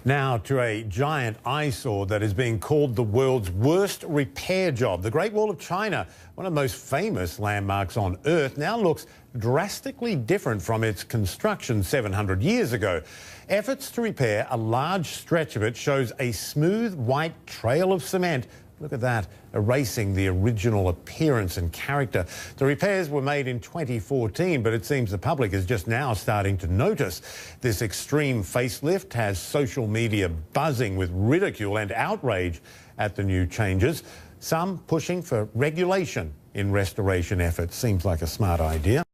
Now to a giant eyesore that is being called the world's worst repair job. The Great Wall of China, one of the most famous landmarks on Earth, now looks drastically different from its construction 700 years ago. Efforts to repair a large stretch of it shows a smooth white trail of cement. Look at that, erasing the original appearance and character. The repairs were made in 2014, but it seems the public is just now starting to notice. This extreme facelift has social media buzzing with ridicule and outrage at the new changes. Some pushing for regulation in restoration efforts. Seems like a smart idea.